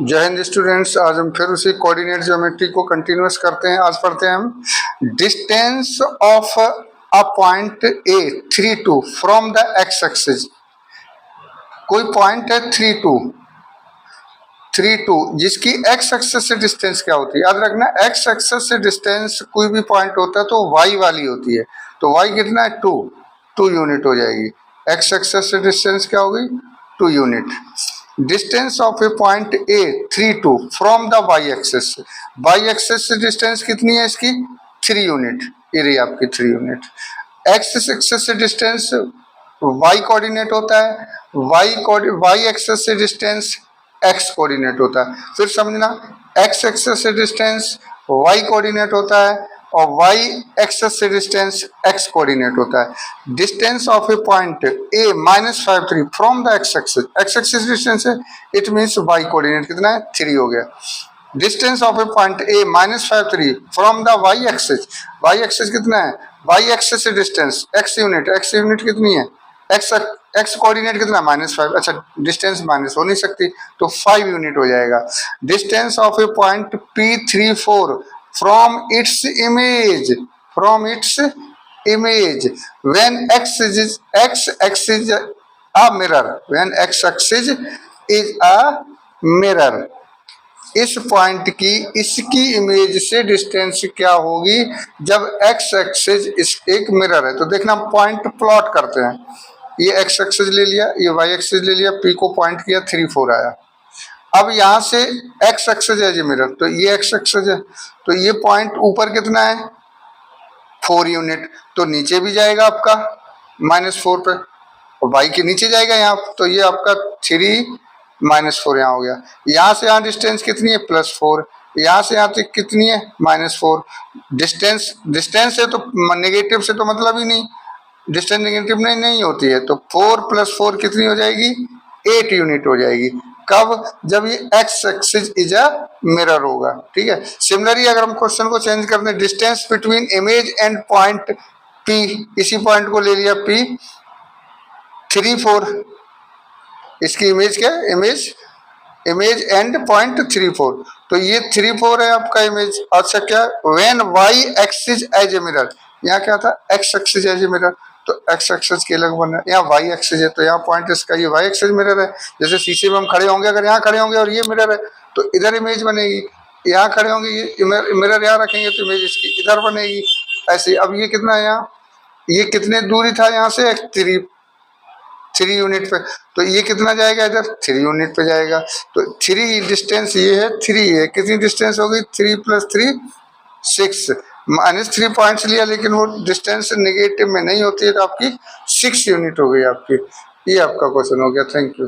जय हिंद स्टूडेंट्स। आज हम फिर उसी कोऑर्डिनेट ज्योमेट्री को कंटिन्यूअस करते हैं। आज पढ़ते हैं हम distance of a point A 3 2 from the X axis. कोई पॉइंट है 3 2 जिसकी एक्स एक्सिस से डिस्टेंस क्या होती है। याद रखना, एक्स एक्सिस से डिस्टेंस कोई भी पॉइंट होता है तो वाई वाली होती है। तो वाई कितना है 2 यूनिट हो जाएगी। एक्स एक्सिस से डिस्टेंस क्या होगी 2 unit. Distance of a point A 3 2 from the Y axis. Y axis से डिस्टेंस कितनी है इसकी 3 यूनिट। ये रही आपकी 3 यूनिट। एक्स एक्सिस से डिस्टेंस वाई कोऑर्डिनेट होता है, वाई एक्सिस से डिस्टेंस एक्स कोऑर्डिनेट होता है। फिर समझना, एक्स एक्सिस से डिस्टेंस वाई कोऑर्डिनेट होता है और वाई एक्सिस से डिस्टेंस एक्स कोऑर्डिनेट होता है। Distance of a point A -5 3 from the X axis distance है, इट मीन्स वाई कोऑर्डिनेट कितना है 3 हो गया। Distance of a point A -5 3 from the Y axis कितना है, वाई एक्सिस से डिस्टेंस एक्स यूनिट कितनी है, एक्स कोऑर्डिनेट कितना -5। अच्छा, डिस्टेंस माइनस हो नहीं सकती तो 5 यूनिट हो जाएगा। Distance of a point P3 4 from its image when x axis a mirror। इस पॉइंट की इसकी इमेज से डिस्टेंस क्या होगी जब x एक्सिस एक मिरर है। तो देखना, पॉइंट प्लॉट करते हैं। ये x एक्सिस ले लिया, ये y एक्सिस ले लिया, P को पॉइंट किया 3 4 आया। अब यहाँ से x एक्सिस है जी मिरर, तो ये x एक्सिस है, तो ये पॉइंट ऊपर कितना है 4 यूनिट, तो नीचे भी जाएगा आपका -4 पे और y के नीचे जाएगा यहाँ, तो ये आपका 3 -4 यहाँ हो गया। यहाँ से यहाँ डिस्टेंस कितनी है +4, यहाँ से यहाँ तक कितनी है -4। डिस्टेंस है तो नेगेटिव से तो मतलब ही नहीं, डिस्टेंस नेगेटिव नहीं होती है, तो 4 + 4 कितनी हो जाएगी 8 यूनिट हो जाएगी। कब, जब ये x axis is a mirror होगा। ठीक है। सिमिलरली अगर हम क्वेश्चन को चेंज कर दें, distance between image and point P, इसी पॉइंट को ले लिया P 3 4, इसकी इमेज क्या है, इमेज एंड पॉइंट 3 4, तो ये 3 4 है आपका इमेज। अच्छा, क्या when Y axis as a mirror, यहाँ क्या था X axis as a mirror, तो एक्स एक्सिस के अलग बना, यहाँ वाई एक्सिस है तो यहाँ पॉइंट इसका ये वाई एक्सिस मिरर है। जैसे शीशे में हम खड़े होंगे, अगर यहाँ खड़े होंगे और ये मिरर है तो इधर इमेज बनेगी, यहाँ खड़े होंगे ये मिरर यहाँ रखेंगे तो इमेज इसकी इधर बनेगी। ऐसे अब ये कितना है, यहाँ ये कितने दूरी था यहाँ से 3 यूनिट पे, तो ये कितना जाएगा इधर 3 यूनिट पे जाएगा। तो 3 डिस्टेंस ये है, 3 है, कितनी डिस्टेंस हो गई 3 + 3 6, -3 पॉइंट्स लिया लेकिन वो डिस्टेंस नेगेटिव में नहीं होती है, तो आपकी 6 यूनिट हो गई आपकी। ये आपका क्वेश्चन हो गया। Thank you.